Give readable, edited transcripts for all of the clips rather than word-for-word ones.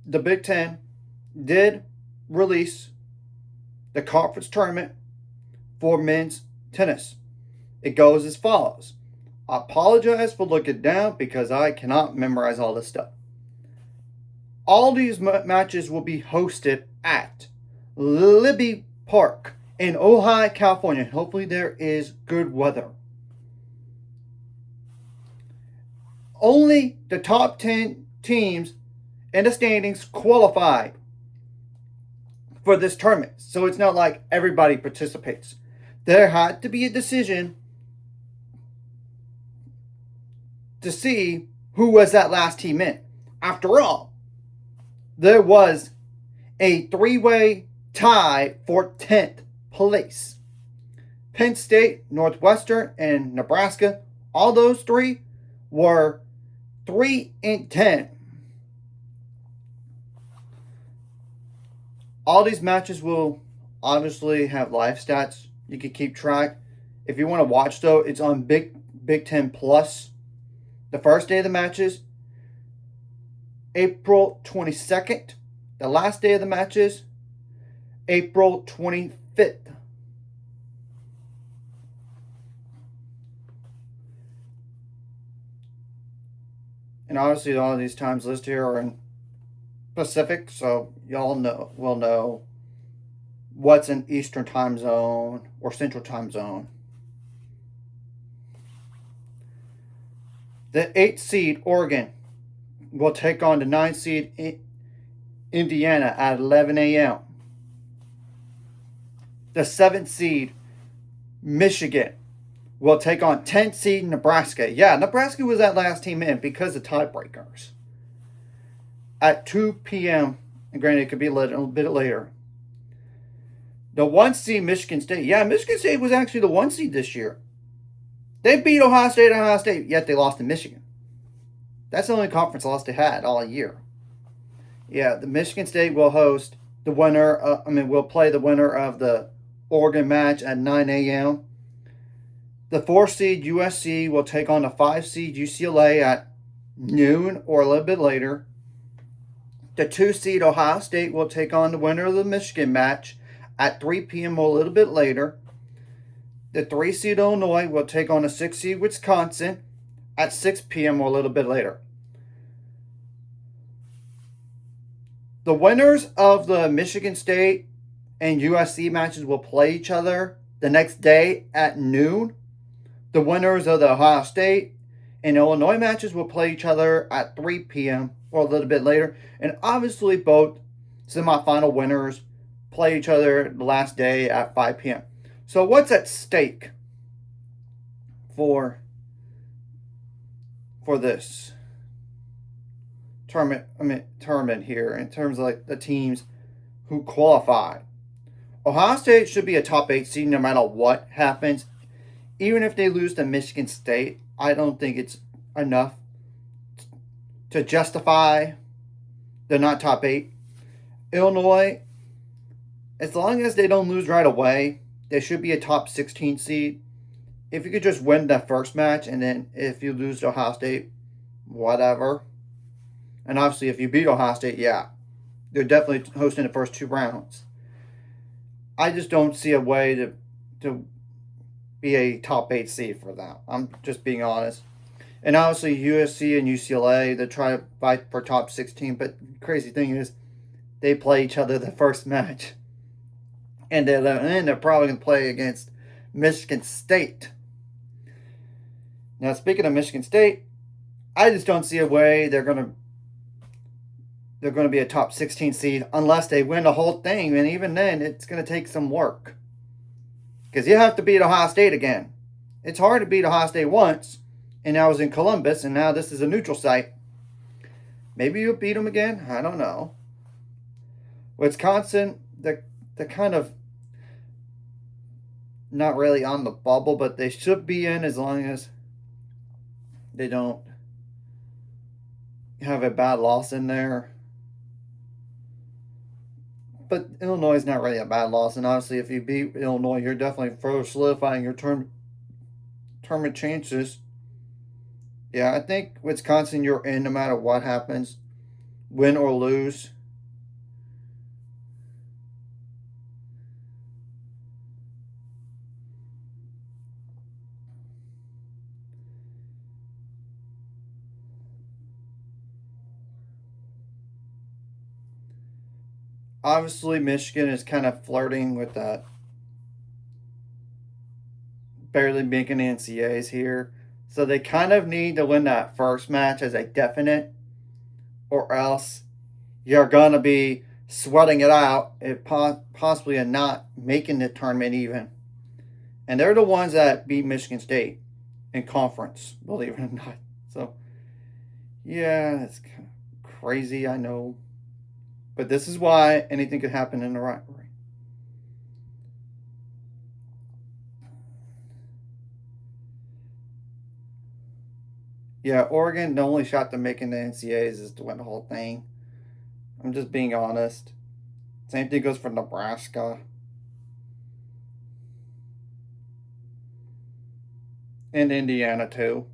the Big Ten did release the conference tournament for men's tennis. It goes as follows. I apologize for looking down because I cannot memorize all this stuff. All these matches will be hosted at Libby Park in Ojai, California. Hopefully, there is good weather. Only the top 10 teams in the standings qualified for this tournament. So it's not like everybody participates. There had to be a decision to see who was that last team in. After all, there was a three-way tie for 10th place. Penn State, Northwestern, and Nebraska, all those three were 3-10. All these matches will obviously have live stats. You can keep track. If you want to watch, though, it's on Big Ten Plus. The first day of the matches, April 22nd. The last day of the matches, April 25th. And obviously, all of these times listed here are in Pacific, so y'all will know what's in Eastern time zone or Central time zone. The 8th seed Oregon will take on the 9th seed Indiana at 11 a.m. The 7th seed Michigan will take on 10th seed Nebraska. Yeah, Nebraska was that last team in because of tiebreakers. At 2 p.m., and granted it could be a little bit later. The 1 seed Michigan State. Yeah, Michigan State was actually the 1 seed this year. They beat Ohio State, yet they lost to Michigan. That's the only conference loss they had all year. Yeah, the Michigan State will host the winner. Will play the winner of the Oregon match at 9 a.m. The 4 seed USC will take on the 5 seed UCLA at noon or a little bit later. The 2 seed Ohio State will take on the winner of the Michigan match at 3 p.m. or a little bit later. The 3 seed Illinois will take on the 6 seed Wisconsin at 6 p.m. or a little bit later. The winners of the Michigan State and USC matches will play each other the next day at noon. The winners of the Ohio State and Illinois matches will play each other at 3 p.m. or a little bit later. And obviously both semifinal winners play each other the last day at 5 p.m. So what's at stake for this tournament here in terms of like the teams who qualify? Ohio State should be a top 8 seed no matter what happens. Even if they lose to Michigan State, I don't think it's enough to justify they're not top 8. Illinois, as long as they don't lose right away, they should be a top 16 seed. If you could just win that first match, and then if you lose to Ohio State, whatever. And obviously, if you beat Ohio State, yeah, they're definitely hosting the first 2 rounds. I just don't see a way to be a top 8 seed for that. I'm just being honest. And obviously, USC and UCLA, they try to fight for top 16. But the crazy thing is, they play each other the first match. And they're probably going to play against Michigan State. Now, speaking of Michigan State, I just don't see a way they're going to be a top 16 seed unless they win the whole thing. And even then, it's going to take some work. Because you have to beat Ohio State again. It's hard to beat Ohio State once, and that was in Columbus, and now this is a neutral site. Maybe you'll beat them again. I don't know. Wisconsin, they're kind of not really on the bubble, but they should be in as long as they don't have a bad loss in there. But Illinois is not really a bad loss, and obviously if you beat Illinois, you're definitely further solidifying your tournament chances. Yeah, I think Wisconsin, you're in no matter what happens, win or lose. obviously Michigan is kind of flirting with that, barely making NCAAs here. So they kind of need to win that first match as a definite, or else you're going to be sweating it out, if possibly not making the tournament even. And they're the ones that beat Michigan State in conference, believe it or not. So, yeah, it's kind of crazy, I know. But this is why anything could happen in the rivalry. Yeah, Oregon, the only shot to making the NCAAs is to win the whole thing. I'm just being honest. Same thing goes for Nebraska and Indiana, too.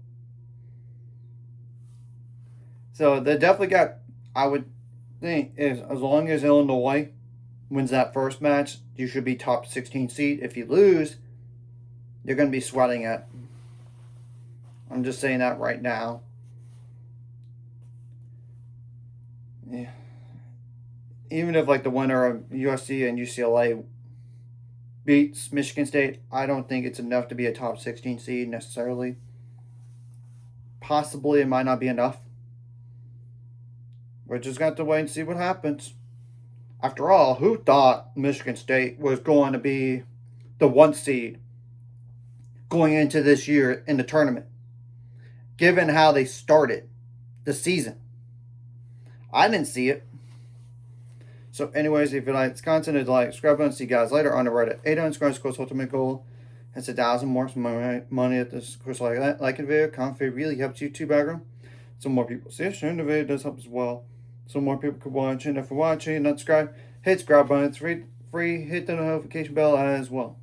So they definitely got, I would think, as long as Illinois wins that first match, you should be top 16 seed. If you lose, you're going to be sweating it. I'm just saying that right now. Yeah. Even if like the winner of USC and UCLA beats Michigan State, I don't think it's enough to be a top 16 seed necessarily. Possibly it might not be enough. We're just going to have to wait and see what happens. After all, who thought Michigan State was going to be the 1 seed going into this year in the tournament, given how they started the season? I didn't see it. So, anyways, if you like this content, like, subscribe, and see you guys later on the Reddit. 800 subscribers, of course, ultimate goal. It's 1,000 more. Some money at this course like that. Like the video, comment if it really helps YouTube algorithm. So more people see it. Sharing the video does help as well. So more people could watch it. And if you're watching and not subscribe, hit subscribe button. It's free. Hit the notification bell as well.